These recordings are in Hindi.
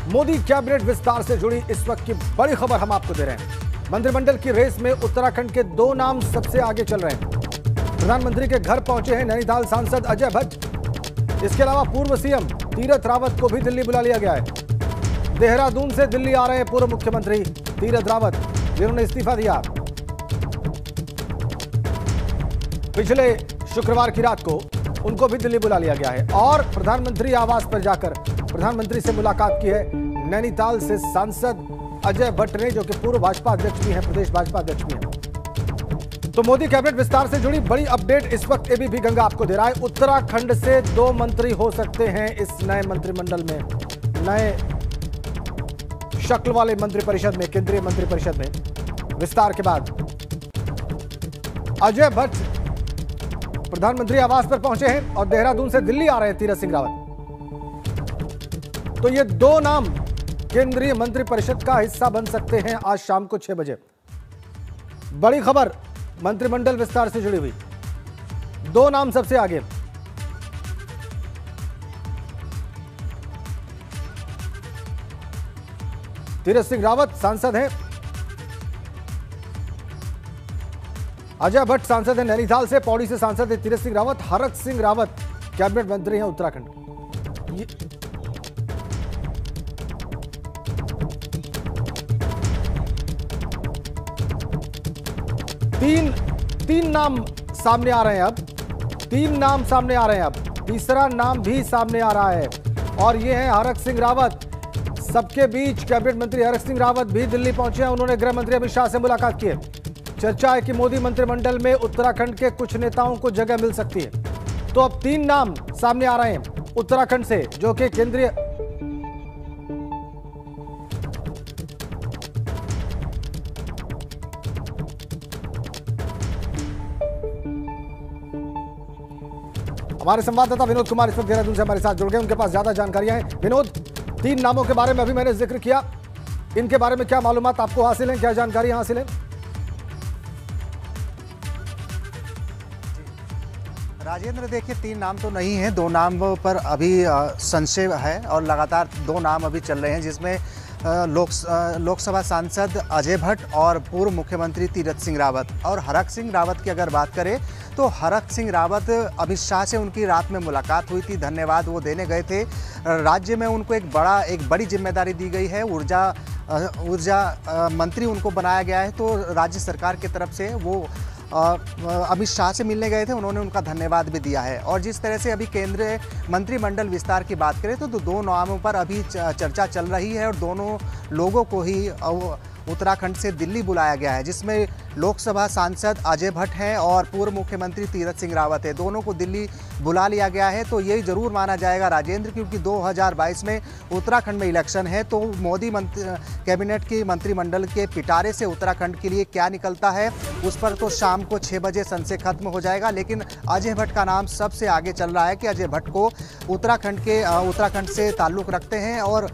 मोदी कैबिनेट विस्तार से जुड़ी इस वक्त की बड़ी खबर हम आपको दे रहे हैं। मंत्रिमंडल की रेस में उत्तराखंड के दो नाम सबसे आगे चल रहे हैं। प्रधानमंत्री के घर पहुंचे हैं नैनीताल सांसद अजय भट्ट। इसके अलावा पूर्व सीएम तीरथ रावत को भी दिल्ली बुला लिया गया है। देहरादून से दिल्ली आ रहे हैं पूर्व मुख्यमंत्री तीरथ रावत, जिन्होंने इस्तीफा दिया। पिछले शुक्रवार की रात को उनको भी दिल्ली बुला लिया गया है और प्रधानमंत्री आवास पर जाकर प्रधानमंत्री से मुलाकात की है नैनीताल से सांसद अजय भट्ट ने, जो कि पूर्व भाजपा अध्यक्ष भी हैं, प्रदेश भाजपा अध्यक्ष भी हैं। तो मोदी कैबिनेट विस्तार से जुड़ी बड़ी अपडेट इस वक्त एबीपी गंगा आपको दे रहा है। उत्तराखंड से 2 मंत्री हो सकते हैं इस नए मंत्रिमंडल में, नए शक्ल वाले मंत्रिपरिषद में, केंद्रीय मंत्रिपरिषद में विस्तार के बाद। अजय भट्ट प्रधानमंत्री आवास पर पहुंचे हैं और देहरादून से दिल्ली आ रहे हैं तीरथ सिंह रावत। तो ये 2 नाम केंद्रीय मंत्रिपरिषद का हिस्सा बन सकते हैं आज शाम को 6 बजे। बड़ी खबर मंत्रिमंडल विस्तार से जुड़ी हुई, 2 नाम सबसे आगे। तीरथ सिंह रावत सांसद हैं, अजय भट्ट सांसद हैं नैनीताल से, पौड़ी से सांसद है तीरथ सिंह रावत। हरक सिंह रावत कैबिनेट मंत्री हैं उत्तराखंड। तीन नाम सामने आ रहे हैं अब, 3 नाम सामने आ रहे हैं अब, तीसरा नाम भी सामने आ रहा है और ये है हरक सिंह रावत। सबके बीच कैबिनेट मंत्री हरक सिंह रावत भी दिल्ली पहुंचे हैं। उन्होंने गृह मंत्री अमित शाह से मुलाकात की है। चर्चा है कि मोदी मंत्रिमंडल में उत्तराखंड के कुछ नेताओं को जगह मिल सकती है। तो अब 3 नाम सामने आ रहे हैं उत्तराखंड से, जो कि केंद्रीय हमारे संवाददाता विनोद कुमार इस वक्त देहरादून से हमारे साथ जुड़ गए। उनके पास ज्यादा जानकारियां हैं। विनोद, 3 नामों के बारे में अभी मैंने जिक्र किया, इनके बारे में क्या मालूमात आपको हासिल है, क्या जानकारी हासिल है? राजेंद्र, देखिए 3 नाम तो नहीं है, 2 नाम पर अभी संशय है और लगातार 2 नाम अभी चल रहे हैं, जिसमें लोकसभा सांसद अजय भट्ट और पूर्व मुख्यमंत्री तीरथ सिंह रावत। और हरक सिंह रावत की अगर बात करें तो हरक सिंह रावत अमित शाह से उनकी रात में मुलाकात हुई थी, धन्यवाद वो देने गए थे। राज्य में उनको एक बड़ी जिम्मेदारी दी गई है, ऊर्जा मंत्री उनको बनाया गया है। तो राज्य सरकार की तरफ से वो अमित शाह से मिलने गए थे, उन्होंने उनका धन्यवाद भी दिया है। और जिस तरह से अभी केंद्रीय मंत्रिमंडल विस्तार की बात करें तो 2 नामों पर अभी चर्चा चल रही है और दोनों लोगों को ही उत्तराखंड से दिल्ली बुलाया गया है, जिसमें लोकसभा सांसद अजय भट्ट हैं और पूर्व मुख्यमंत्री तीरथ सिंह रावत है। दोनों को दिल्ली बुला लिया गया है। तो यही जरूर माना जाएगा राजेंद्र, क्योंकि 2022 में उत्तराखंड में इलेक्शन है, तो मोदी कैबिनेट की मंत्रिमंडल के पिटारे से उत्तराखंड के लिए क्या निकलता है उस पर तो शाम को 6 बजे संशय खत्म हो जाएगा। लेकिन अजय भट्ट का नाम सबसे आगे चल रहा है कि अजय भट्ट को उत्तराखंड से ताल्लुक़ रखते हैं और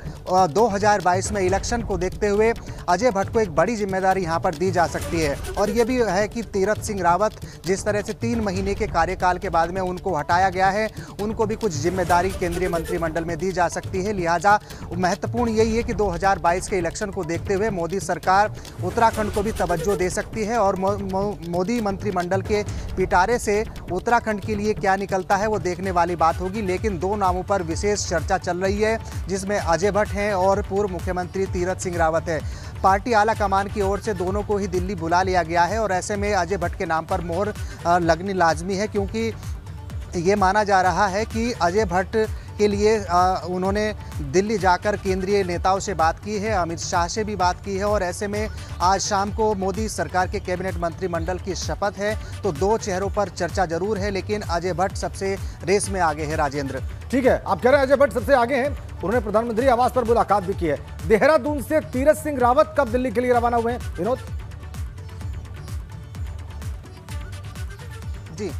2022 में इलेक्शन को देखते हुए अजय भट्ट को एक बड़ी जिम्मेदारी यहाँ पर दी जा सकती है। और ये भी है कि तीरथ सिंह रावत जिस तरह से 3 महीने के कार्यकाल के बाद में उनको हटाया गया है, उनको भी कुछ जिम्मेदारी केंद्रीय मंत्रिमंडल में दी जा सकती है। लिहाजा महत्वपूर्ण यही है कि 2022 के इलेक्शन को देखते हुए मोदी सरकार उत्तराखंड को भी तवज्जो दे सकती है और मोदी मंत्रिमंडल के पिटारे से उत्तराखंड के लिए क्या निकलता है वो देखने वाली बात होगी। लेकिन 2 नामों पर विशेष चर्चा चल रही है, जिसमें अजय भट्ट हैं और पूर्व मुख्यमंत्री तीरथ सिंह रावत है। पार्टी आला कमान की ओर से दोनों को ही दिल्ली बुला लिया गया है और ऐसे में अजय भट्ट के नाम पर मोहर लगनी लाजमी है, क्योंकि ये माना जा रहा है कि अजय भट्ट के लिए उन्होंने दिल्ली जाकर केंद्रीय नेताओं से बात की है, अमित शाह से भी बात की है और ऐसे में आज शाम को मोदी सरकार के कैबिनेट मंत्रिमंडल की शपथ है। तो 2 चेहरों पर चर्चा जरूर है, लेकिन अजय भट्ट सबसे रेस में आगे है राजेंद्र। ठीक है, आप कह रहे हैं अजय भट्ट सबसे आगे हैं, उन्होंने प्रधानमंत्री आवास पर मुलाकात भी की है। देहरादून से तीरथ सिंह रावत कब दिल्ली के लिए रवाना हुए हैं विनोद? जी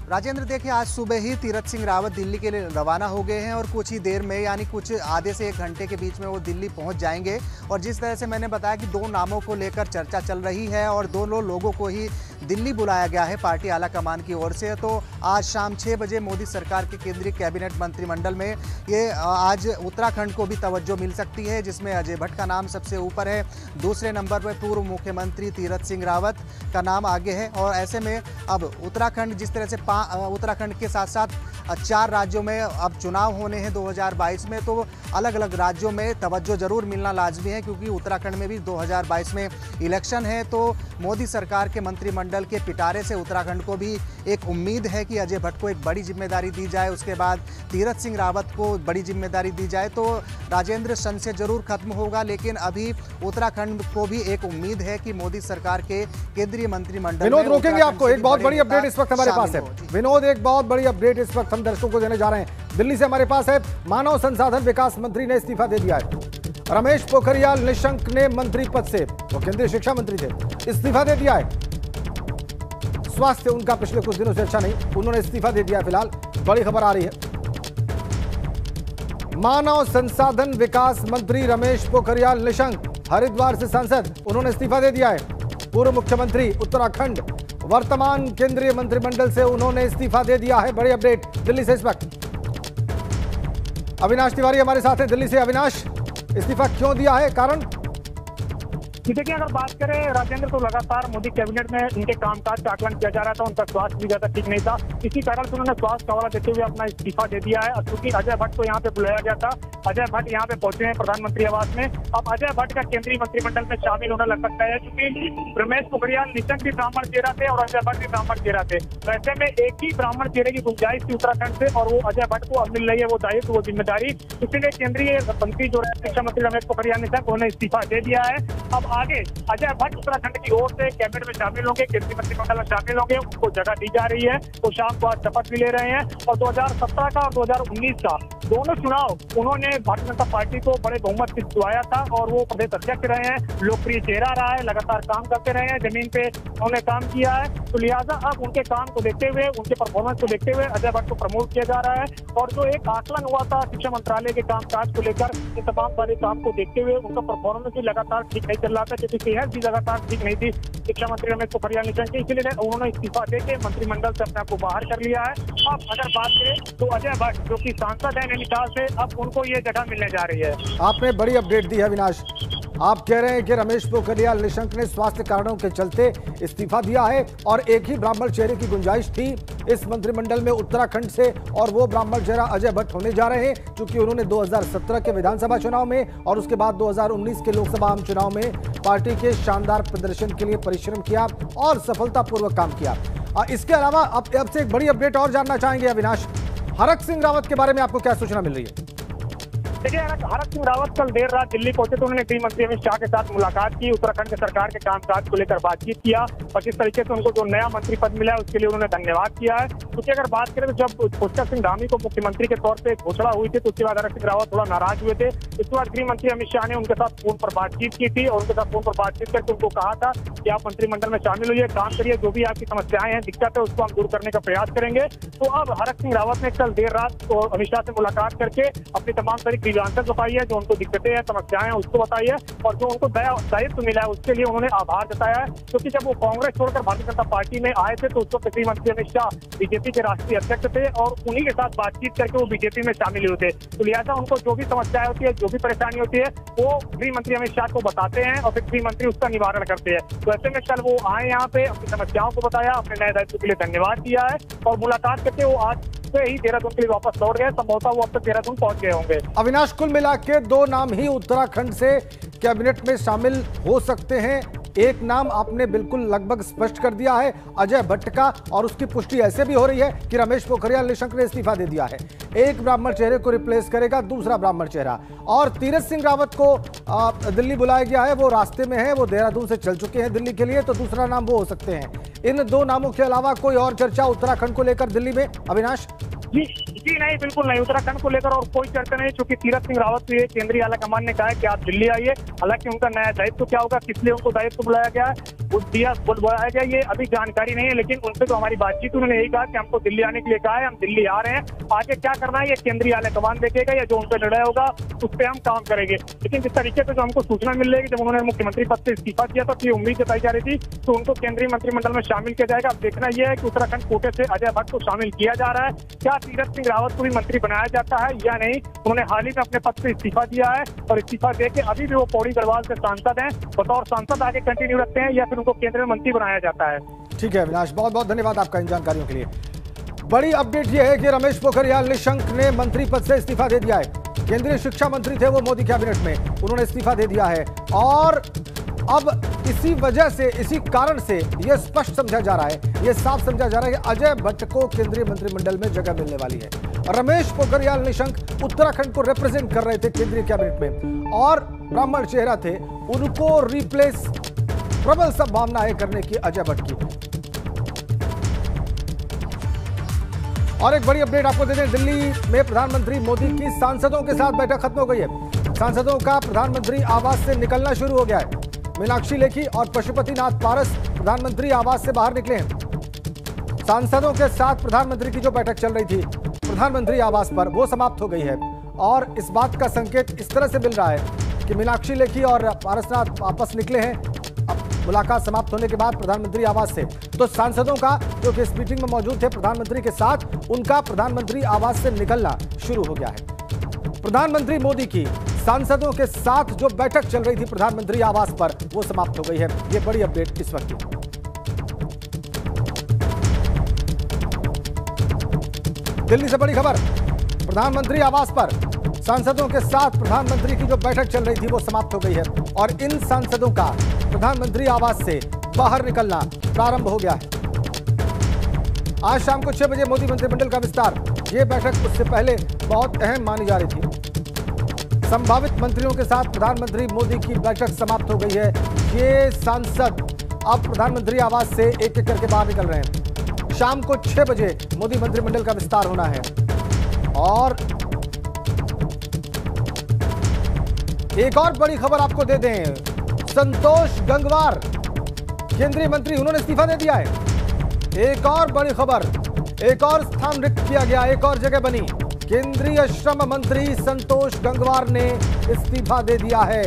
राजेंद्र, देखिए आज सुबह ही तीरथ सिंह रावत दिल्ली के लिए रवाना हो गए हैं और कुछ ही देर में, यानी कुछ आधे से 1 घंटे के बीच में वो दिल्ली पहुंच जाएंगे। और जिस तरह से मैंने बताया कि 2 नामों को लेकर चर्चा चल रही है और दोनों लोगों को ही दिल्ली बुलाया गया है पार्टी आला कमान की ओर से। तो आज शाम 6 बजे मोदी सरकार के केंद्रीय कैबिनेट मंत्रिमंडल में ये आज उत्तराखंड को भी तवज्जो मिल सकती है, जिसमें अजय भट्ट का नाम सबसे ऊपर है। दूसरे नंबर पर पूर्व मुख्यमंत्री तीरथ सिंह रावत का नाम आगे है। और ऐसे में अब उत्तराखंड जिस तरह से उत्तराखंड के साथ साथ 4 राज्यों में अब चुनाव होने हैं 2022 में, तो अलग अलग राज्यों में तवज्जो जरूर मिलना लाजमी है, क्योंकि उत्तराखंड में भी 2022 में इलेक्शन है। तो मोदी सरकार के मंत्रिमंडल के पिटारे से उत्तराखंड को भी एक उम्मीद है कि अजय भट्ट को एक बड़ी जिम्मेदारी दी जाए, उसके बाद तीरथ सिंह रावत को बड़ी जिम्मेदारी दी जाए, तो राजेंद्र संशय जरूर खत्म होगा। लेकिन अभी उत्तराखंड को भी एक उम्मीद है कि मोदी सरकार के केंद्रीय मंत्रिमंडल विनोद रोकेंगे आपको। एक बहुत बड़ी अपडेट इस वक्त हमारे पास है विनोद, एक बहुत बड़ी अपडेट इस वक्त हम दर्शकों को देने जा रहे हैं। दिल्ली से हमारे पास है, मानव संसाधन विकास मंत्री ने इस्तीफा दे दिया है। रमेश पोखरियाल निशंक ने मंत्री पद से, वो केंद्रीय शिक्षा मंत्री थे, इस्तीफा दे दिया है। स्वास्थ्य उनका पिछले कुछ दिनों से अच्छा नहीं, उन्होंने इस्तीफा दे दिया है। फिलहाल बड़ी खबर आ रही है, मानव संसाधन विकास मंत्री रमेश पोखरियाल निशंक हरिद्वार से सांसद, उन्होंने इस्तीफा दे दिया है। पूर्व मुख्यमंत्री उत्तराखंड, वर्तमान केंद्रीय मंत्रिमंडल से उन्होंने इस्तीफा दे दिया है। बड़ी अपडेट दिल्ली से इस वक्त। अविनाश तिवारी हमारे साथ है दिल्ली से। अविनाश, इस्तीफा क्यों दिया है, कारण? देखिए, अगर बात करें राजेंद्र, तो लगातार मोदी कैबिनेट में इनके कामकाज का आकलन किया जा रहा था, उनका स्वास्थ्य भी ज्यादा ठीक नहीं था, इसी कारण से उन्होंने स्वास्थ्य का हवाला देते हुए अपना इस्तीफा दे दिया है। क्योंकि अजय भट्ट को यहाँ पे बुलाया गया था, अजय भट्ट यहाँ पे पहुंचे हैं प्रधानमंत्री आवास में। अब अजय भट्ट का केंद्रीय मंत्रिमंडल में शामिल होना लग सकता है, क्योंकि रमेश पोखरियाल निशंक भी ब्राह्मण चेहरा थे और अजय भट्ट भी ब्राह्मण चेहरा थे। तो ऐसे में एक ही ब्राह्मण चेहरे की गुंजाइश थी उत्तराखंड से, और वो अजय भट्ट को अब मिल रही है वो दायित्व, वो जिम्मेदारी। इसीलिए केंद्रीय मंत्री जो शिक्षा मंत्री रमेश पोखरियाल निशंक, उन्होंने इस्तीफा दे दिया है। अब आगे अजय भट्ट उत्तराखंड की ओर से कैबिनेट में शामिल होंगे, केंद्रीय मंत्रिमंडल में शामिल होंगे, उनको जगह दी जा रही है। वो शाम को आज शपथ भी ले रहे हैं। और 2017 का और 2019 का दोनों चुनाव उन्होंने भारतीय जनता पार्टी को बड़े बहुमत से जितवाया था, और वो प्रदेश अध्यक्ष रहे हैं, लोकप्रिय चेहरा रहा है, लगातार काम करते रहे हैं, जमीन पे उन्होंने काम किया है। तो लिहाजा अब उनके काम को देखते हुए, उनके परफॉर्मेंस को देखते हुए अजय भट्ट को प्रमोट किया जा रहा है। और जो एक आकलन हुआ था शिक्षा मंत्रालय के कामकाज को लेकर, इन तमाम सारे काम को देखते हुए उनका परफॉर्मेंस भी लगातार ठीक नहीं चल रहा था, क्योंकि सेहत भी लगातार ठीक नहीं थी शिक्षा मंत्री रमेश पोखरियाल निशंक की। इसलिए उन्होंने इस्तीफा देके मंत्रिमंडल से अपने आप को बाहर कर लिया है। अब अगर बात करें तो अजय भट्ट जो कि सांसद है नैनीताल से, अब उनको ये जगह मिलने जा रही है। आपने बड़ी अपडेट दी है अविनाश। आप कह रहे हैं कि रमेश पोखरियाल निशंक ने स्वास्थ्य कारणों के चलते इस्तीफा दिया है, और एक ही ब्राह्मण चेहरे की गुंजाइश थी इस मंत्रिमंडल में उत्तराखंड से, और वो ब्राह्मण चेहरा अजय भट्ट होने जा रहे हैं, क्योंकि उन्होंने 2017 के विधानसभा चुनाव में और उसके बाद 2019 के लोकसभा आम चुनाव में पार्टी के शानदार प्रदर्शन के लिए परिश्रम किया और सफलतापूर्वक काम किया। इसके अलावा अब से एक बड़ी अपडेट और जानना चाहेंगे अविनाश, हरक सिंह रावत के बारे में आपको क्या सूचना मिल रही है? देखिए, हरक सिंह रावत कल देर रात दिल्ली पहुंचे तो उन्होंने गृह मंत्री अमित शाह के साथ मुलाकात की, उत्तराखंड के सरकार के कामकाज को लेकर बातचीत किया, और किस तरीके से उनको जो नया मंत्री पद मिला है उसके लिए उन्होंने धन्यवाद किया है। क्योंकि अगर बात करें तो जब पुष्कर सिंह धामी को मुख्यमंत्री के तौर पर घोषणा हुई थी, तो उसके बाद हरक सिंह रावत थोड़ा नाराज हुए थे। इसके बाद गृह मंत्री अमित शाह ने उनके साथ फोन पर बातचीत की थी, और उनके साथ फोन पर बातचीत करके उनको कहा था कि आप मंत्रिमंडल में शामिल होइए, काम करिए, जो भी आपकी समस्याएं हैं, दिक्कत है, उसको हम दूर करने का प्रयास करेंगे। तो अब हरक सिंह रावत ने कल देर रात तो अमित शाह से मुलाकात करके अपनी तमाम सारी ग्रीवांसेस बताई है, जो उनको दिक्कतें हैं, समस्याएं हैं, उसको बताई है, और जो उनको दायित्व मिला है उसके लिए उन्होंने आभार जताया है। क्योंकि जब वो कांग्रेस छोड़कर भारतीय जनता पार्टी में आए थे, तो उस वक्त गृह मंत्री अमित शाह बीजेपी के राष्ट्रीय अध्यक्ष थे, और उन्हीं के साथ बातचीत करके वो बीजेपी में शामिल हुए थे। तो लिहाजा उनको जो भी समस्याएं होती है, जो भी परेशानी होती है, वो गृह मंत्री अमित शाह को बताते हैं, और फिर गृह मंत्री उसका निवारण करते हैं। तो ऐसे में कल वो आए यहाँ पे, अपनी समस्याओं को बताया, अपने नए दायित्व के लिए धन्यवाद दिया है, और मुलाकात करके वो आज से ही देहरादून के लिए वापस लौट गए। संभवतः वो अब तक देहरादून पहुंच गए होंगे। अविनाश, कुल मिला के 2 नाम ही उत्तराखंड से कैबिनेट में शामिल हो सकते हैं। एक नाम आपने बिल्कुल लगभग स्पष्ट कर दिया है, अजय भट्ट का, और उसकी पुष्टि ऐसे भी हो रही है कि रमेश पोखरियाल निशंक ने इस्तीफा दे दिया है। एक ब्राह्मण चेहरे को रिप्लेस करेगा दूसरा ब्राह्मण चेहरा, और तीरथ सिंह रावत को दिल्ली बुलाया गया है, वो रास्ते में है, वो देहरादून से चल चुके हैं दिल्ली के लिए, तो दूसरा नाम वो हो सकते हैं। इन 2 नामों के अलावा कोई और चर्चा उत्तराखंड को लेकर दिल्ली में, अविनाश? जी नहीं, बिल्कुल नहीं। उत्तराखंड को लेकर और कोई चर्चा नहीं, चूंकि तीरथ सिंह रावत को केंद्रीय आला कमान ने कहा है कि आप दिल्ली आइए। हालांकि उनका नया दायित्व क्या होगा, किस लिए उनको दायित्व बुलाया गया है, बुलाया गया, ये अभी जानकारी नहीं है। लेकिन उनसे तो हमारी बातचीत, उन्होंने यही कहा कि हमको दिल्ली आने के लिए कहा है, हम दिल्ली आ रहे हैं। आगे क्या करना है ये केंद्रीय आला कमान देखेगा, या जो उनका निर्णय होगा उस पर हम काम करेंगे। लेकिन जिस तरीके से जो हमको सूचना मिल रही है, जब उन्होंने मुख्यमंत्री पद से इस्तीफा दिया था तो ये उम्मीद जताई जा रही थी तो उनको केंद्रीय मंत्रिमंडल में शामिल किया जाएगा। अब देखना यह है कि उत्तराखंड कोटे से अजय भट्ट को शामिल किया जा रहा है, क्या तीरथ सिंह रावत को भी मंत्री बनाया जाता है या नहीं। उन्होंने हाल ही में अपने पद से इस्तीफा दिया है और इस्तीफा देके अभी भी वो पौड़ी गढ़वाल से सांसद हैं, बतौर सांसद आगे कंटिन्यू रखते हैं या फिर उनको केंद्रीय मंत्री बनाया जाता है। ठीक है अविनाश, बहुत बहुत धन्यवाद आपका इन जानकारियों के लिए। बड़ी अपडेट यह है कि रमेश पोखरियाल निशंक ने मंत्री पद से इस्तीफा दे दिया है। केंद्रीय शिक्षा मंत्री थे वो मोदी कैबिनेट में, उन्होंने इस्तीफा दे दिया है और अब इसी वजह से, इसी कारण से यह स्पष्ट समझा जा रहा है, यह साफ समझा जा रहा है कि अजय भट्ट को केंद्रीय मंत्रिमंडल में जगह मिलने वाली है। रमेश पोखरियाल निशंक उत्तराखंड को रिप्रेजेंट कर रहे थे केंद्रीय कैबिनेट में और ब्राह्मण चेहरा थे, उनको रिप्लेस प्रबल संभावना है करने की अजय भट्ट की। और एक बड़ी अपडेट आपको दे दें, दिल्ली में प्रधानमंत्री मोदी की सांसदों के साथ बैठक खत्म हो गई है। सांसदों का प्रधानमंत्री आवास से निकलना शुरू हो गया है। मीनाक्षी लेखी और पशुपतिनाथ पारस प्रधानमंत्री आवास से बाहर निकले हैं। सांसदों के साथ प्रधानमंत्री की जो बैठक चल रही थी प्रधानमंत्री आवास पर, वो समाप्त हो गई है और इस बात का संकेत इस तरह से मिल रहा है कि मीनाक्षी लेखी और पारसनाथ वापस निकले हैं अब मुलाकात समाप्त होने के बाद प्रधानमंत्री आवास से। तो सांसदों का जो कि इस मीटिंग में मौजूद थे प्रधानमंत्री के साथ, उनका प्रधानमंत्री आवास से निकलना शुरू हो गया है। प्रधानमंत्री मोदी की सांसदों के साथ जो बैठक चल रही थी प्रधानमंत्री आवास पर, वो समाप्त हो गई है। ये बड़ी अपडेट इस वक्त की। दिल्ली से बड़ी खबर, प्रधानमंत्री आवास पर सांसदों के साथ प्रधानमंत्री की जो बैठक चल रही थी वो समाप्त हो गई है और इन सांसदों का प्रधानमंत्री आवास से बाहर निकलना प्रारंभ हो गया है। आज शाम को 6 बजे मोदी मंत्रिमंडल का विस्तार, ये बैठक उससे पहले बहुत अहम मानी जा रही थी। संभावित मंत्रियों के साथ प्रधानमंत्री मोदी की बैठक समाप्त हो गई है। ये सांसद अब प्रधानमंत्री आवास से एक एक करके बाहर निकल रहे हैं। शाम को 6 बजे मोदी मंत्रिमंडल का विस्तार होना है और एक और बड़ी खबर आपको दे दें, संतोष गंगवार केंद्रीय मंत्री, उन्होंने इस्तीफा दे दिया है। एक और बड़ी खबर, एक और स्थान रिक्त किया गया, एक और जगह बनी। केंद्रीय श्रम मंत्री संतोष गंगवार ने इस्तीफा दे दिया है।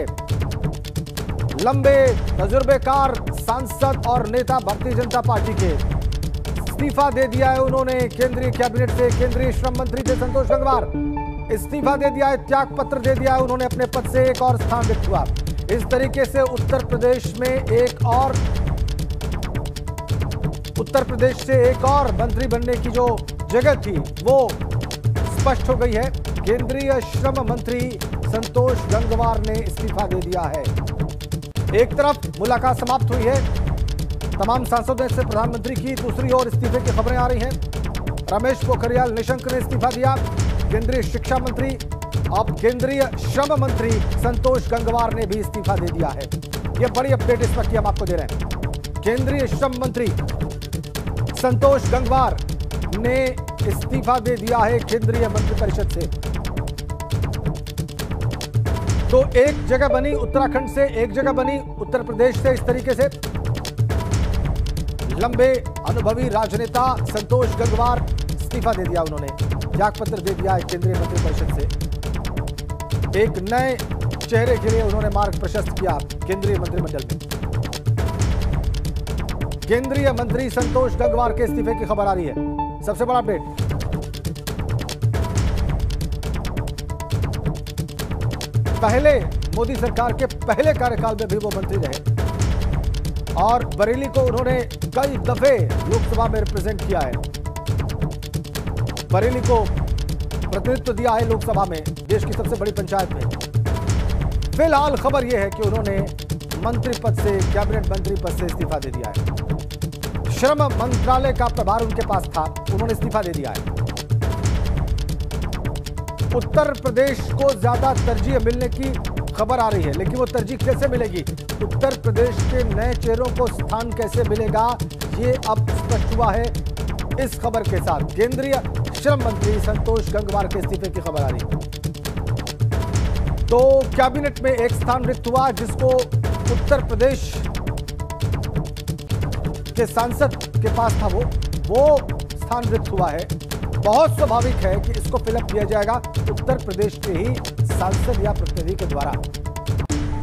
लंबे तजुर्बेकार सांसद और नेता भारतीय जनता पार्टी के इस्तीफा दे दिया है उन्होंने केंद्रीय कैबिनेट से। केंद्रीय श्रम मंत्री थे संतोष गंगवार, इस्तीफा दे दिया है, त्याग पत्र दे दिया है उन्होंने अपने पद से, एक और स्थान रिक्त हुआ। इस तरीके से उत्तर प्रदेश से एक और मंत्री बनने की जो जगह थी वो स्पष्ट हो गई है। केंद्रीय श्रम मंत्री संतोष गंगवार ने इस्तीफा दे दिया है। एक तरफ मुलाकात समाप्त हुई है तमाम सांसदों से प्रधानमंत्री की, दूसरी ओर इस्तीफे की खबरें आ रही हैं। रमेश पोखरियाल निशंक ने इस्तीफा दिया, केंद्रीय शिक्षा मंत्री, अब केंद्रीय श्रम मंत्री संतोष गंगवार ने भी इस्तीफा दे दिया है। यह बड़ी अपडेट इस वक्त हम आपको दे रहे हैं। केंद्रीय श्रम मंत्री संतोष गंगवार ने इस्तीफा दे दिया है केंद्रीय मंत्रिपरिषद से। तो एक जगह बनी उत्तराखंड से, एक जगह बनी उत्तर प्रदेश से। इस तरीके से लंबे अनुभवी राजनेता संतोष गंगवार इस्तीफा दे दिया, उन्होंने त्यागपत्र दे दिया है केंद्रीय मंत्रिपरिषद से। एक नए चेहरे के लिए उन्होंने मार्ग प्रशस्त किया केंद्रीय मंत्रिमंडल में। केंद्रीय मंत्री संतोष गंगवार के इस्तीफे की खबर आ रही है। सबसे बड़ा अपडेट, पहले मोदी सरकार के पहले कार्यकाल में भी वो मंत्री रहे और बरेली को उन्होंने कई दफे लोकसभा में रिप्रेजेंट किया है। बरेली को प्रतिनिधित्व दिया है लोकसभा में, देश की सबसे बड़ी पंचायत में। फिलहाल खबर यह है कि उन्होंने मंत्री पद से, कैबिनेट मंत्री पद से इस्तीफा दे दिया है। श्रम मंत्रालय का प्रभार उनके पास था, उन्होंने इस्तीफा दे दिया है। उत्तर प्रदेश को ज्यादा तरजीह मिलने की खबर आ रही है, लेकिन वो तरजीह कैसे मिलेगी, उत्तर प्रदेश के नए चेहरों को स्थान कैसे मिलेगा, ये अब स्पष्ट हुआ है इस खबर के साथ। केंद्रीय श्रम मंत्री संतोष गंगवार के इस्तीफे की खबर आ रही है। तो कैबिनेट में एक स्थान रिक्त हुआ, जिसको उत्तर प्रदेश के सांसद के पास था, वो स्थान रिक्त हुआ है। बहुत स्वाभाविक है कि इसको फिलअप किया जाएगा उत्तर प्रदेश के ही सांसद या प्रतिनिधि के द्वारा।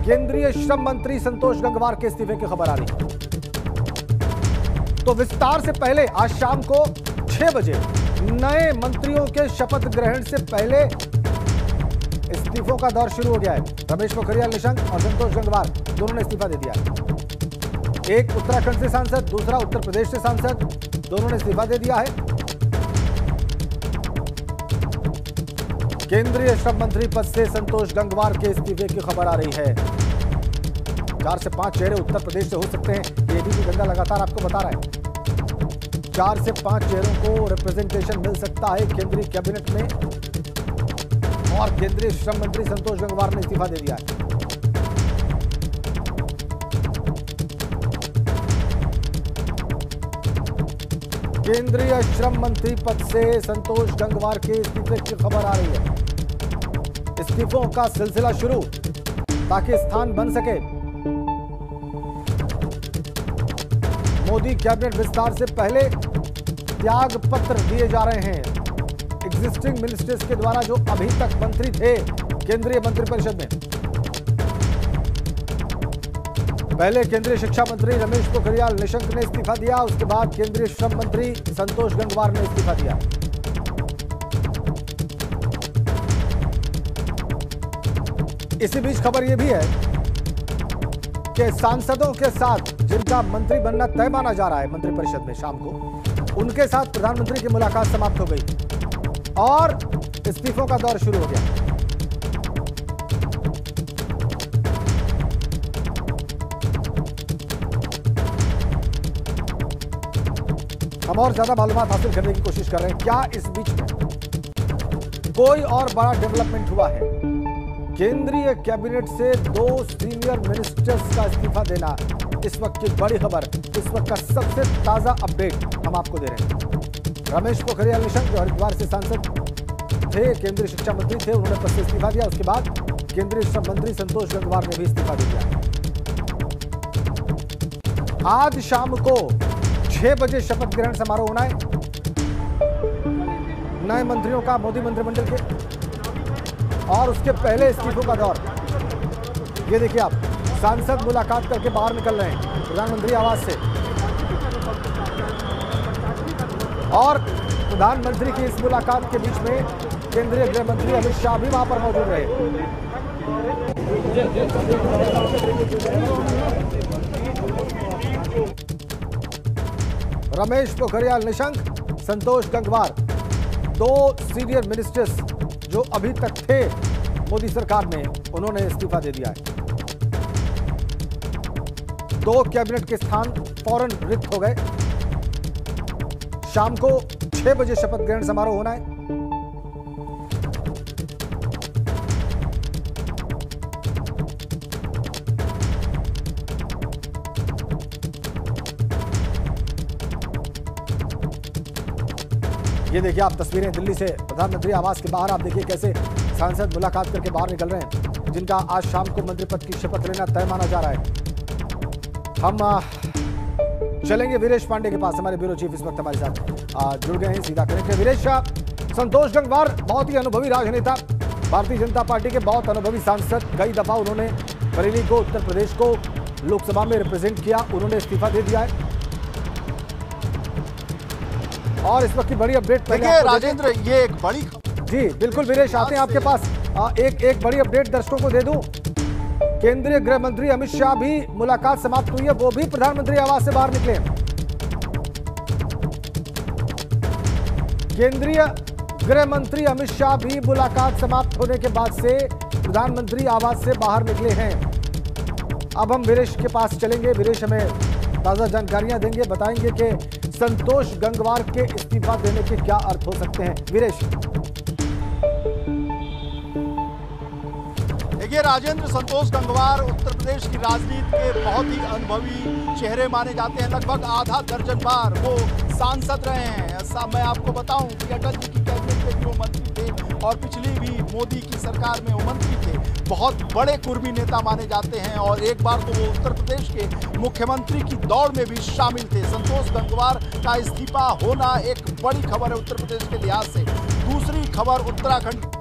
केंद्रीय श्रम मंत्री संतोष गंगवार के इस्तीफे की खबर आ रही है। तो विस्तार से पहले आज शाम को 6 बजे नए मंत्रियों के शपथ ग्रहण से पहले इस्तीफों का दौर शुरू हो गया है। रमेश पोखरियाल निशंक और संतोष गंगवार दोनों ने इस्तीफा दे दिया है। एक उत्तराखंड से सांसद, दूसरा उत्तर प्रदेश से सांसद, दोनों ने इस्तीफा दे दिया है। केंद्रीय श्रम मंत्री पद से संतोष गंगवार के इस्तीफे की खबर आ रही है। 4 से 5 चेहरे उत्तर प्रदेश से हो सकते हैं, ये भी गंगा लगातार आपको बता रहा है। 4 से 5 चेहरों को रिप्रेजेंटेशन मिल सकता है केंद्रीय कैबिनेट में, और केंद्रीय श्रम मंत्री संतोष गंगवार ने इस्तीफा दे दिया है। केंद्रीय श्रम मंत्री पद से संतोष गंगवार के इस्तीफे की खबर आ रही है। इस्तीफों का सिलसिला शुरू, ताकि स्थान बन सके। मोदी कैबिनेट विस्तार से पहले त्याग पत्र दिए जा रहे हैं एग्जिस्टिंग मिनिस्टर्स के द्वारा, जो अभी तक मंत्री थे केंद्रीय मंत्रिपरिषद में। पहले केंद्रीय शिक्षा मंत्री रमेश पोखरियाल निशंक ने इस्तीफा दिया, उसके बाद केंद्रीय श्रम मंत्री संतोष गंगवार ने इस्तीफा दिया। इसी बीच खबर यह भी है कि सांसदों के साथ जिनका मंत्री बनना तय माना जा रहा है मंत्रिपरिषद में शाम को, उनके साथ प्रधानमंत्री की मुलाकात समाप्त हो गई और इस्तीफों का दौर शुरू हो गया। हम और ज्यादा मालूमात हासिल करने की कोशिश कर रहे हैं। क्या इस बीच में कोई और बड़ा डेवलपमेंट हुआ है? केंद्रीय कैबिनेट से 2 सीनियर मिनिस्टर्स का इस्तीफा देना इस वक्त की बड़ी खबर, इस वक्त का सबसे ताजा अपडेट हम आपको दे रहे हैं। रमेश पोखरियाल निशंक जो हरिद्वार से सांसद थे, केंद्रीय शिक्षा मंत्री थे, उन्होंने पद से इस्तीफा दिया। उसके बाद केंद्रीय श्रम मंत्री संतोष गंगवार ने भी इस्तीफा दे दिया। आज शाम को 6 बजे शपथ ग्रहण समारोह होना है नए मंत्रियों का मोदी मंत्रिमंडल के, और उसके पहले इस्तीफों का दौर। ये देखिए आप, सांसद मुलाकात करके बाहर निकल रहे हैं प्रधानमंत्री आवास से, और प्रधानमंत्री की इस मुलाकात के बीच में केंद्रीय गृह मंत्री अमित शाह भी वहां पर मौजूद रहे। रमेश पोखरियाल निशंक, संतोष गंगवार, 2 सीनियर मिनिस्टर्स जो अभी तक थे मोदी सरकार में, उन्होंने इस्तीफा दे दिया है। 2 कैबिनेट के स्थान फौरन रिक्त हो गए। शाम को 6 बजे शपथ ग्रहण समारोह होना है। ये देखिए आप तस्वीरें दिल्ली से प्रधानमंत्री आवास के बाहर। आप देखिए कैसे सांसद मुलाकात करके बाहर निकल रहे हैं, जिनका आज शाम को मंत्रिपद की शपथ लेना तय माना जा रहा है। हम चलेंगे वीरेश पांडे के पास, हमारे ब्यूरो चीफ इस वक्त हमारे साथ जुड़ गए हैं, सीधा करेंगे। वीरेश, संतोष गंगवार बहुत ही अनुभवी राजनेता, भारतीय जनता पार्टी के बहुत अनुभवी सांसद, कई दफा उन्होंने बरेली को, उत्तर प्रदेश को लोकसभा में रिप्रेजेंट किया, उन्होंने इस्तीफा दे दिया है। और इस वक्त की बड़ी अपडेट देखिए राजेंद्र, ये एक बड़ी, जी बिल्कुल वीरेश, आते हैं आपके पास। एक बड़ी अपडेट दर्शकों को दे दूं। केंद्रीय गृह मंत्री अमित शाह भी मुलाकात समाप्त हुई है, वो भी प्रधानमंत्री आवास से बाहर निकले। केंद्रीय गृह मंत्री अमित शाह भी मुलाकात समाप्त होने के बाद से प्रधानमंत्री आवास से बाहर निकले हैं। अब हम वीरेश के पास चलेंगे। वीरेश हमें ताजा जानकारियां देंगे, बताएंगे कि संतोष गंगवार के इस्तीफा देने के क्या अर्थ हो सकते हैं। वीरेश, देखिए, राजेंद्र संतोष गंगवार उत्तर प्रदेश की राजनीति के बहुत ही अनुभवी चेहरे माने जाते हैं। लगभग आधा दर्जन बार वो सांसद रहे हैं। ऐसा मैं आपको बताऊं कि अटल जी की कैबिनेट में भी वो मंत्री थे और पिछली भी मोदी की सरकार में वो मंत्री थे। बहुत बड़े कुर्मी नेता माने जाते हैं और एक बार तो वो उत्तर प्रदेश के मुख्यमंत्री की दौड़ में भी शामिल थे। संतोष गंगवार का इस्तीफा होना एक बड़ी खबर है उत्तर प्रदेश के लिहाज से। दूसरी खबर, उत्तराखंड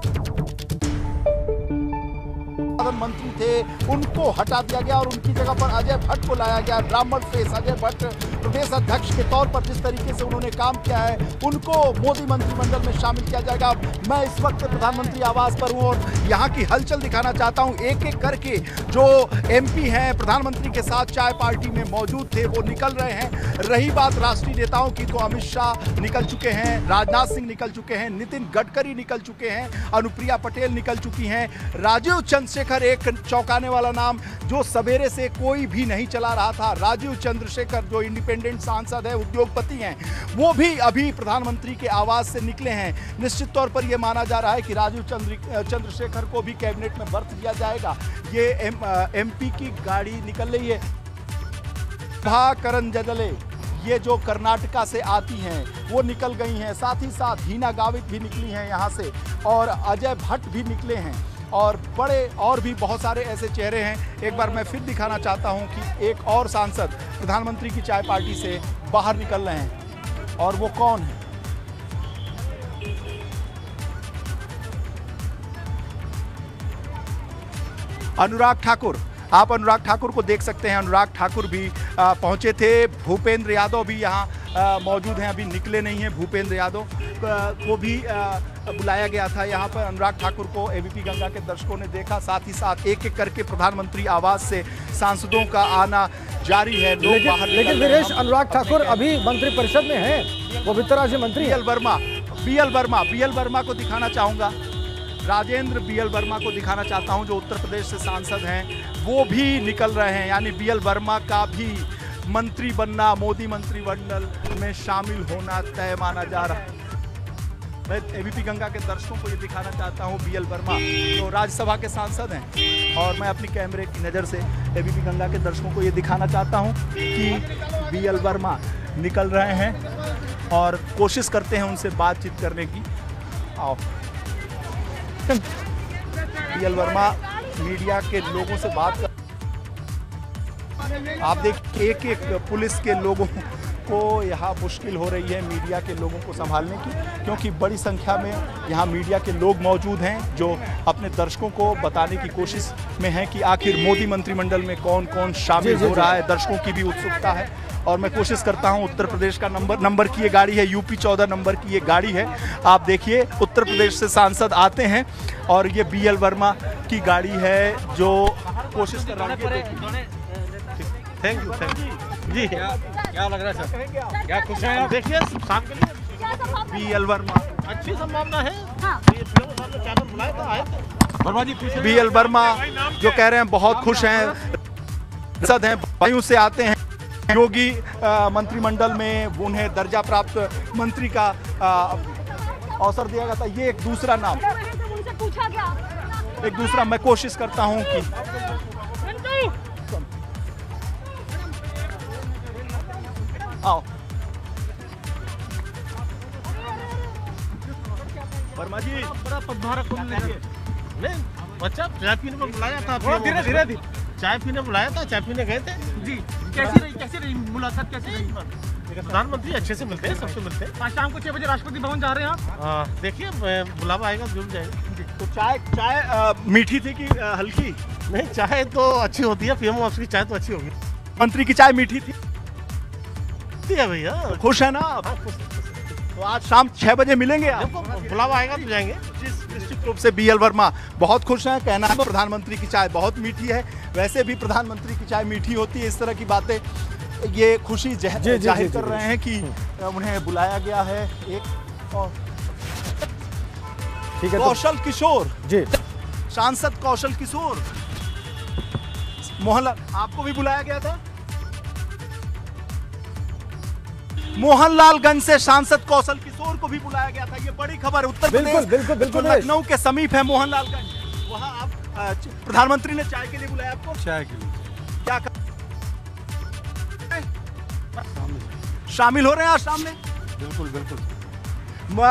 मंत्री थे उनको हटा दिया गया और उनकी जगह पर अजय भट्ट को लाया गया। ब्राह्मण फेस अजय भट्ट प्रदेश अध्यक्ष के तौर पर जिस तरीके से उन्होंने काम किया है, उनको मोदी मंत्रिमंडल में शामिल किया जाएगा। मैं इस वक्त प्रधानमंत्री आवास पर हूं और यहाँ की हलचल दिखाना चाहता हूं। एक एक करके जो एमपी हैं प्रधानमंत्री के साथ चाय पार्टी में मौजूद थे वो निकल रहे हैं। रही बात राष्ट्रीय नेताओं की, तो अमित शाह निकल चुके हैं, राजनाथ सिंह निकल चुके हैं, नितिन गडकरी निकल चुके हैं, अनुप्रिया पटेल निकल चुकी हैं। राजीव चंद्रशेखर, एक चौंकाने वाला नाम जो सवेरे से कोई भी नहीं चला रहा था, राजीव चंद्रशेखर जो इंडिपेंडेंट सांसद है, उद्योगपति हैं, वो भी अभी प्रधानमंत्री के आवास से निकले हैं। निश्चित तौर पर यह माना जा रहा है कि राजीव चंद्रशेखर को भी कैबिनेट में बर्थ दिया जाएगा। ये एमपी की गाड़ी निकल रही है। करण जदले, ये जो कर्नाटका से आती हैं वो निकल गई हैं। साथ ही साथ हीना गावित भी निकली हैं यहाँ से और अजय भट्ट भी निकले हैं और बड़े और भी बहुत सारे ऐसे चेहरे हैं। एक बार मैं फिर दिखाना चाहता हूं कि एक और सांसद प्रधानमंत्री की चाय पार्टी से बाहर निकल रहे हैं और वो कौन है। अनुराग ठाकुर, आप अनुराग ठाकुर को देख सकते हैं। अनुराग ठाकुर भी पहुंचे थे। भूपेंद्र यादव भी यहाँ मौजूद हैं, अभी निकले नहीं हैं। भूपेंद्र यादव को भी बुलाया गया था यहाँ पर। अनुराग ठाकुर को एबीपी गंगा के दर्शकों ने देखा। साथ ही साथ एक एक करके प्रधानमंत्री आवास से सांसदों का आना जारी है। लेकिन वीरेश, अनुराग ठाकुर अभी मंत्रिपरिषद में हैं, वो वित्त राज्य मंत्री। बीएल वर्मा को दिखाना चाहूँगा। राजेंद्र बीएल वर्मा को दिखाना चाहता हूं, जो उत्तर प्रदेश से सांसद हैं, वो भी निकल रहे हैं। यानी बीएल वर्मा का भी मंत्री बनना, मोदी मंत्रिमंडल में शामिल होना तय माना जा रहा है। मैं एबीपी गंगा के दर्शकों को ये दिखाना चाहता हूं, बीएल वर्मा जो राज्यसभा के सांसद हैं, और मैं अपनी कैमरे की नज़र से एबीपी गंगा के दर्शकों को ये दिखाना चाहता हूं कि बीएल वर्मा निकल रहे हैं और कोशिश करते हैं उनसे बातचीत करने की। आओ, बीएल वर्मा मीडिया के लोगों से बात कर। आप देखिए, एक एक पुलिस के लोगों को यहाँ मुश्किल हो रही है मीडिया के लोगों को संभालने की, क्योंकि बड़ी संख्या में यहाँ मीडिया के लोग मौजूद हैं जो अपने दर्शकों को बताने की कोशिश में हैं कि आखिर मोदी मंत्रिमंडल में कौन कौन शामिल हो रहा है। दर्शकों की भी उत्सुकता है और मैं कोशिश करता हूं। उत्तर प्रदेश का नंबर की ये गाड़ी है, यूपी 14 नंबर की ये गाड़ी है। आप देखिए, उत्तर प्रदेश से सांसद आते हैं और ये बीएल वर्मा की गाड़ी है जो कोशिश कर रहा है। थैंक यू जी। क्या लग रहा है सर? क्या खुश हैं आप? देखिए, शाम के लिए बीएल वर्मा अच्छी संभावना है। बीएल वर्मा जो कह रहे हैं बहुत खुश हैं, सांसद हैं, वायु से आते हैं। योगी मंत्रिमंडल में उन्हें दर्जा प्राप्त मंत्री का अवसर दिया गया था। ये एक दूसरा नाम, एक दूसरा मैं कोशिश करता हूं कि आओ वर्मा जी, बड़ा पदभार कौन नहीं बच्चा चाय पीने में बुलाया था। धीरे चाय पीने बुलाया था, चाय पीने गए थे जी। कैसी रही मुलाकात? कैसी रही? प्रधानमंत्री अच्छे से मिलते हैं, सबसे मिलते हैं। आज शाम को 6 बजे राष्ट्रपति भवन जा रहे हैं आप? देखिए, बुलावा आएगा जरूर जाएंगे। तो चाय मीठी थी कि हल्की? नहीं, चाय तो अच्छी होती है, पीएम ऑफिस की चाय तो अच्छी होगी। मंत्री की चाय मीठी थी भैया। खुश है ना आप? तो आज शाम 6 बजे मिलेंगे आप? बुलावा आएगा तो जाएंगे। निश्चित रूप से बीएल वर्मा बहुत खुश हैं। कहना है प्रधानमंत्री की चाय बहुत मीठी है। वैसे भी प्रधानमंत्री की चाय मीठी होती है। इस तरह की बातें ये खुशी जाहिर कर रहे हैं कि उन्हें बुलाया गया है। एक और ठीक है, कौशल किशोर जी, सांसद कौशल किशोर मोहनलाल, आपको भी बुलाया गया था। मोहनलालगंज से सांसद कौशल किशोर को भी बुलाया गया था। ये बड़ी खबर है। उत्तर प्रदेश बिल्कुल लखनऊ के समीप है मोहनलालगंज, वहां आप प्रधानमंत्री ने चाय के लिए बुलाया आपको? चाय के लिए क्या शामिल हो रहे हैं आज शाम में? बिल्कुल बिल्कुल।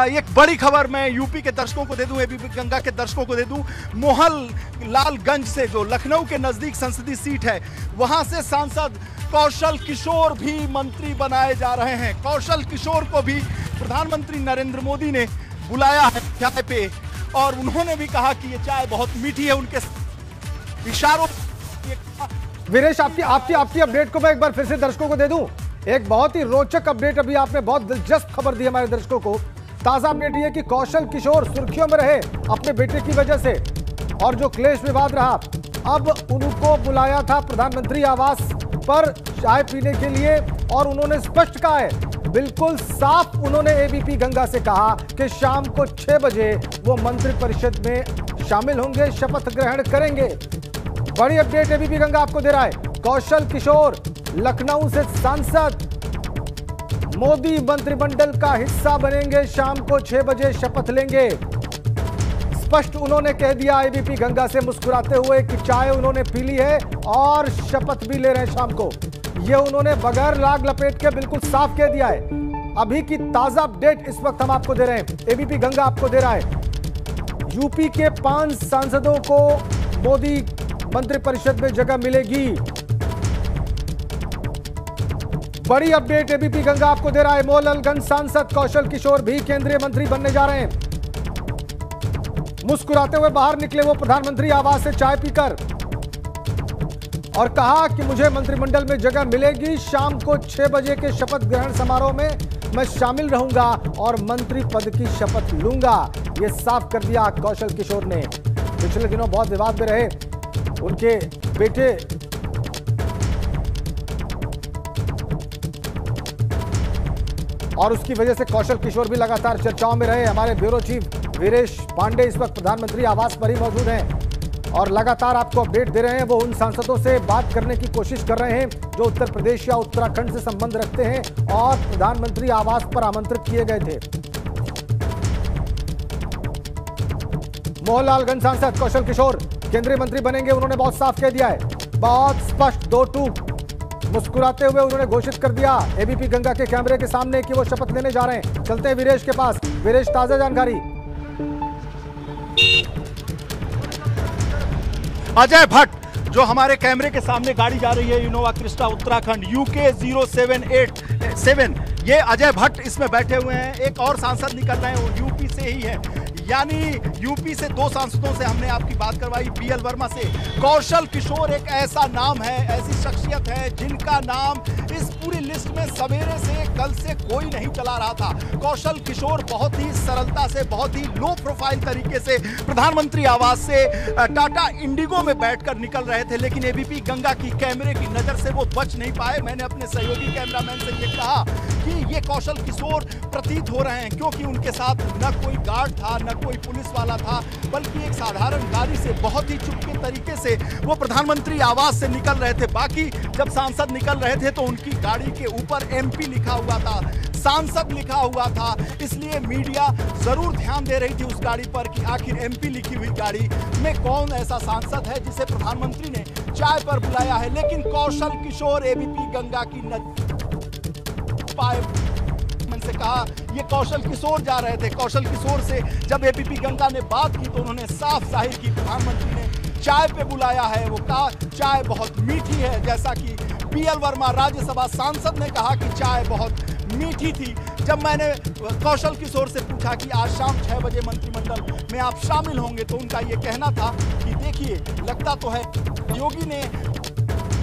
एक बड़ी खबर मैं यूपी के दर्शकों को दे दूं, एबीपी गंगा के दर्शकों को दे दूं। मोहनलालगंज से जो लखनऊ के नजदीक संसदीय सीट है, वहां से सांसद कौशल किशोर भी मंत्री बनाए जा रहे हैं। कौशल किशोर को भी प्रधानमंत्री नरेंद्र मोदी ने बुलाया है चाय पे, और उन्होंने भी कहा कि ये चाय बहुत मीठी है। उनके इशारों वीरेश, आपकी अपडेट को मैं एक बार फिर से दर्शकों को दे दूं। एक बहुत ही रोचक अपडेट अभी आपने बहुत दिलचस्प खबर दी हमारे दर्शकों को। ताजा अपडेट ये कि कौशल किशोर सुर्खियों में रहे अपने बेटे की वजह से, और जो क्लेश विवाद रहा, अब उनको बुलाया था प्रधानमंत्री आवास पर चाय पीने के लिए, और उन्होंने स्पष्ट कहा है, बिल्कुल साफ उन्होंने एबीपी गंगा से कहा कि शाम को 6 बजे वो मंत्रिपरिषद में शामिल होंगे, शपथ ग्रहण करेंगे। बड़ी अपडेट एबीपी गंगा आपको दे रहा है। कौशल किशोर लखनऊ से सांसद मोदी मंत्रिमंडल का हिस्सा बनेंगे, शाम को 6 बजे शपथ लेंगे। स्पष्ट उन्होंने कह दिया एबीपी गंगा से मुस्कुराते हुए कि चाय उन्होंने पी ली है और शपथ भी ले रहे हैं शाम को। यह उन्होंने बगैर लाग लपेट के बिल्कुल साफ कह दिया है। अभी की ताजा अपडेट इस वक्त हम आपको दे रहे हैं, एबीपी गंगा आपको दे रहा है। यूपी के 5 सांसदों को मोदी मंत्रिपरिषद में जगह मिलेगी। बड़ी अपडेट एबीपी गंगा आपको दे रहा है। मोहनलालगंज सांसद कौशल किशोर भी केंद्रीय मंत्री बनने जा रहे हैं। मुस्कुराते हुए बाहर निकले वो प्रधानमंत्री आवास से चाय पीकर, और कहा कि मुझे मंत्रिमंडल में जगह मिलेगी, शाम को 6 बजे के शपथ ग्रहण समारोह में मैं शामिल रहूंगा और मंत्री पद की शपथ लूंगा। यह साफ कर दिया कौशल किशोर ने। पिछले दिनों बहुत विवाद में रहे उनके बेटे, और उसकी वजह से कौशल किशोर भी लगातार चर्चाओं में रहे। हमारे ब्यूरो चीफ वीरेश पांडे इस वक्त प्रधानमंत्री आवास पर ही मौजूद हैं और लगातार आपको अपडेट दे रहे हैं। वो उन सांसदों से बात करने की कोशिश कर रहे हैं जो उत्तर प्रदेश या उत्तराखंड से संबंध रखते हैं और प्रधानमंत्री आवास पर आमंत्रित किए गए थे। मोहनलालगंज सांसद कौशल किशोर केंद्रीय मंत्री बनेंगे, उन्होंने बहुत साफ कह दिया है, बहुत स्पष्ट, 2 टूक। मुस्कुराते हुए उन्होंने घोषित कर दिया एबीपी गंगा के कैमरे के सामने कि वो शपथ लेने जा रहे हैं। चलते हैं वीरेश के पास। वीरेश, ताजा जानकारी। अजय भट्ट जो हमारे कैमरे के सामने गाड़ी जा रही है, इनोवा क्रिस्टा उत्तराखंड UK 0787, ये अजय भट्ट इसमें बैठे हुए हैं। एक और सांसद निकल रहे हैं, वो यूपी से ही है, यानी यूपी से 2 सांसदों से हमने आपकी बात करवाई, BL वर्मा से। कौशल किशोर एक ऐसा नाम है, ऐसी शख्सियत है जिनका नाम इस पूरी लिस्ट में सवेरे से कल से कोई नहीं चला रहा था। कौशल किशोर बहुत ही सरलता से, बहुत ही लो प्रोफाइल तरीके से प्रधानमंत्री आवास से टाटा इंडिगो में बैठकर निकल रहे थे, लेकिन एबीपी गंगा की कैमरे की नजर से वो बच नहीं पाए। मैंने अपने सहयोगी कैमरामैन से ये कहा कि ये कौशल किशोर प्रतीत हो रहे हैं, क्योंकि उनके साथ न कोई गार्ड था, न कोई पुलिस वाला था, बल्कि एक साधारण गाड़ी से बहुत ही चुपके तरीके से वो प्रधानमंत्री आवास से निकल रहे थे। बाकी जब सांसद निकल रहे थे तो उनकी गाड़ी के ऊपर MP लिखा हुआ था, सांसद लिखा हुआ था, इसलिए मीडिया जरूर ध्यान दे रही थी उस गाड़ी पर कि आखिर MP लिखी हुई गाड़ी में कौन ऐसा सांसद है जिसे प्रधानमंत्री ने चाय पर बुलाया है। लेकिन कौशल किशोर एबीपी गंगा की से कहा ये कौशल किशोर जा रहे थे। कौशल किशोर से जब एबीपी गंगा ने बात की तो उन्होंने साफ जाहिर की प्रधानमंत्री ने चाय पे बुलाया है। वो कहा चाय बहुत मीठी है, जैसा कि BL वर्मा राज्यसभा सांसद ने कहा कि चाय बहुत मीठी थी। जब मैंने कौशल किशोर से पूछा कि आज शाम 6 बजे मंत्रिमंडल में आप शामिल होंगे, तो उनका ये कहना था कि देखिए लगता तो है, योगी ने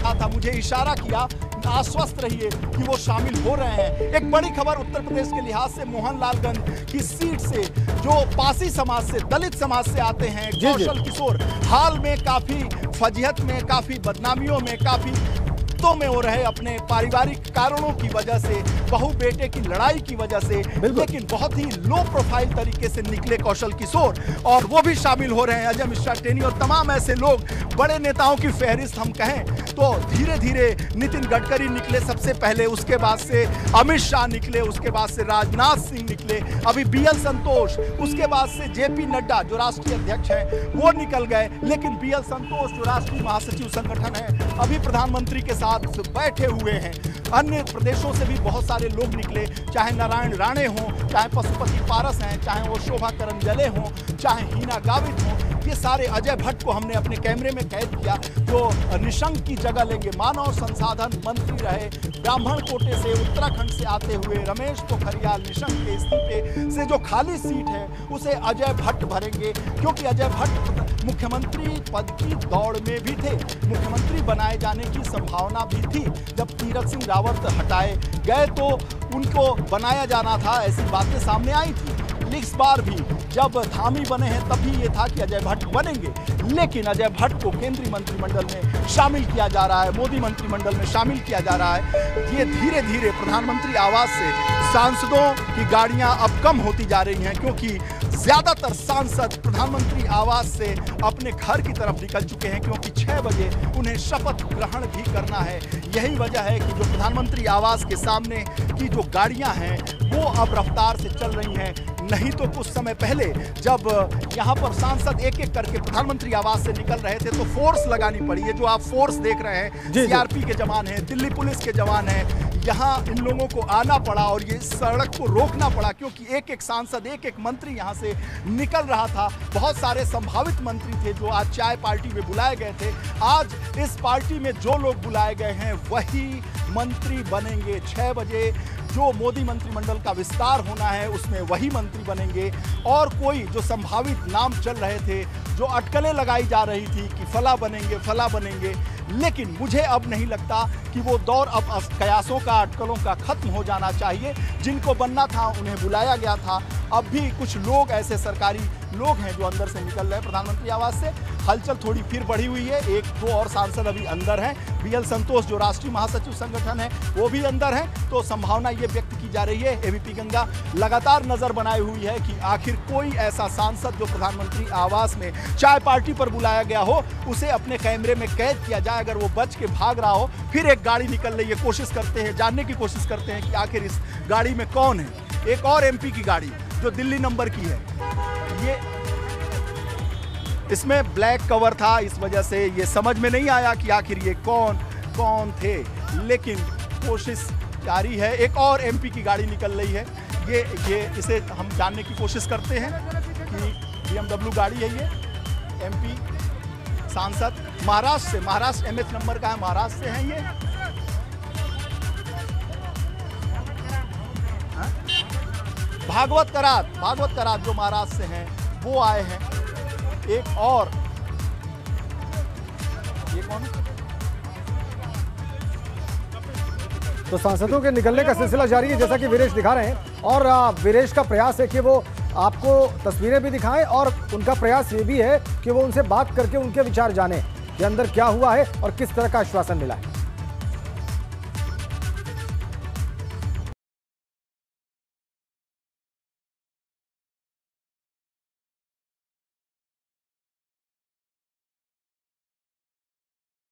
कहा था, मुझे इशारा किया, आश्वस्त रहिए कि वो शामिल हो रहे हैं। एक बड़ी खबर उत्तर प्रदेश के लिहाज से, मोहनलालगंज की सीट से जो पासी समाज से, दलित समाज से आते हैं कौशल किशोर, हाल में काफी फजीहत में, काफी बदनामियों में, काफी रिश्तों में हो रहे अपने पारिवारिक कारणों की वजह से, बहू बेटे की लड़ाई की वजह से, लेकिन बहुत ही लो प्रोफाइल तरीके से निकले कौशल किशोर, और वो भी शामिल हो रहे हैं अजय मिश्रा टेनी और तमाम ऐसे लोग। बड़े नेताओं की फहरिस्त हम कहें तो धीरे धीरे नितिन गडकरी निकले सबसे पहले, उसके बाद से अमित शाह निकले, उसके बाद से राजनाथ सिंह निकले, अभी बीएल संतोष, उसके बाद से जेपी नड्डा जो राष्ट्रीय अध्यक्ष हैं वो निकल गए। लेकिन बीएल संतोष जो राष्ट्रीय महासचिव संगठन है अभी प्रधानमंत्री के साथ बैठे हुए हैं। अन्य प्रदेशों से भी बहुत सारे लोग निकले, चाहे नारायण राणे हों, चाहे पशुपति पारस हैं, चाहे वो शोभा करंजले हों, चाहे हीना गावित हों, ये सारे अजय भट्ट को हमने अपने कैमरे में कैद किया जो निशंक की जगह लेंगे। मानव संसाधन मंत्री रहे, ब्राह्मण कोटे से उत्तराखंड से आते हुए रमेश पोखरियाल निशंक के इस्तीफे से जो खाली सीट है उसे अजय भट्ट भरेंगे, क्योंकि अजय भट्ट मुख्यमंत्री पद की दौड़ में भी थे, मुख्यमंत्री बनाए जाने की संभावना भी थी। जब तीरथ सिंह रावत हटाए गए तो उनको बनाया जाना था, ऐसी बातें सामने आई थी। इस बार भी जब धामी बने हैं तभी ये था कि अजय भट्ट बनेंगे, लेकिन अजय भट्ट को केंद्रीय मंत्रिमंडल में शामिल किया जा रहा है, मोदी मंत्रिमंडल में शामिल किया जा रहा है। ये धीरे धीरे प्रधानमंत्री आवास से सांसदों की गाड़ियां अब कम होती जा रही हैं, क्योंकि ज्यादातर सांसद प्रधानमंत्री आवास से अपने घर की तरफ निकल चुके हैं, क्योंकि 6 बजे उन्हें शपथ ग्रहण भी करना है। यही वजह है कि जो प्रधानमंत्री आवास के सामने की जो गाड़ियां हैं वो अब रफ्तार से चल रही हैं। नहीं तो कुछ समय पहले जब यहाँ पर सांसद एक एक करके प्रधानमंत्री आवास से निकल रहे थे तो फोर्स लगानी पड़ी है। जो आप फोर्स देख रहे हैं, सीआरपी के जवान हैं, दिल्ली पुलिस के जवान हैं, यहाँ इन लोगों को आना पड़ा और ये सड़क को रोकना पड़ा, क्योंकि एक एक सांसद, एक एक मंत्री यहाँ से निकल रहा था। बहुत सारे संभावित मंत्री थे जो आज चाय पार्टी में बुलाए गए थे। आज इस पार्टी में जो लोग बुलाए गए हैं वही मंत्री बनेंगे। 6 बजे जो मोदी मंत्रिमंडल का विस्तार होना है उसमें वही मंत्री बनेंगे, और कोई जो संभावित नाम चल रहे थे, जो अटकलें लगाई जा रही थी कि फला बनेंगे, फला बनेंगे, लेकिन मुझे अब नहीं लगता कि वो दौर अब कयासों का, अटकलों का खत्म हो जाना चाहिए। जिनको बनना था उन्हें बुलाया गया था। अब भी कुछ लोग ऐसे सरकारी लोग हैं जो अंदर से निकल रहे हैं प्रधानमंत्री आवास से। हलचल थोड़ी फिर बढ़ी हुई है, 1-2 और सांसद अभी अंदर हैं। बीएल संतोष जो राष्ट्रीय महासचिव संगठन है वो भी अंदर हैं। तो संभावना ये व्यक्त की जा रही है, एबीपी गंगा लगातार नजर बनाई हुई है कि आखिर कोई ऐसा सांसद जो प्रधानमंत्री आवास में चाय पार्टी पर बुलाया गया हो उसे अपने कैमरे में कैद किया जाए। अगर वो बच के भाग रहा हो, फिर एक गाड़ी निकल रही है, कोशिश करते हैं, जानने की कोशिश करते हैं कि आखिर इस गाड़ी में कौन है। एक और एमपी की गाड़ी जो दिल्ली नंबर की है, ये इसमें ब्लैक कवर था, इस वजह से ये समझ में नहीं आया कि आखिर ये कौन थे, लेकिन कोशिश जारी है। एक और एमपी की गाड़ी निकल रही है, ये इसे हम जानने की कोशिश करते हैं कि BMW गाड़ी है ये, एमपी सांसद महाराष्ट्र से, महाराष्ट्र MH नंबर का है, महाराष्ट्र से हैं ये। भागवत करात जो महाराष्ट्र से हैं वो आए हैं। एक और ये कौन? तो सांसदों के निकलने का सिलसिला जारी है, जैसा कि वीरेश दिखा रहे हैं, और वीरेश का प्रयास है कि वो आपको तस्वीरें भी दिखाएं और उनका प्रयास ये भी है कि वो उनसे बात करके उनके विचार जाने कि अंदर क्या हुआ है और किस तरह का आश्वासन मिला है।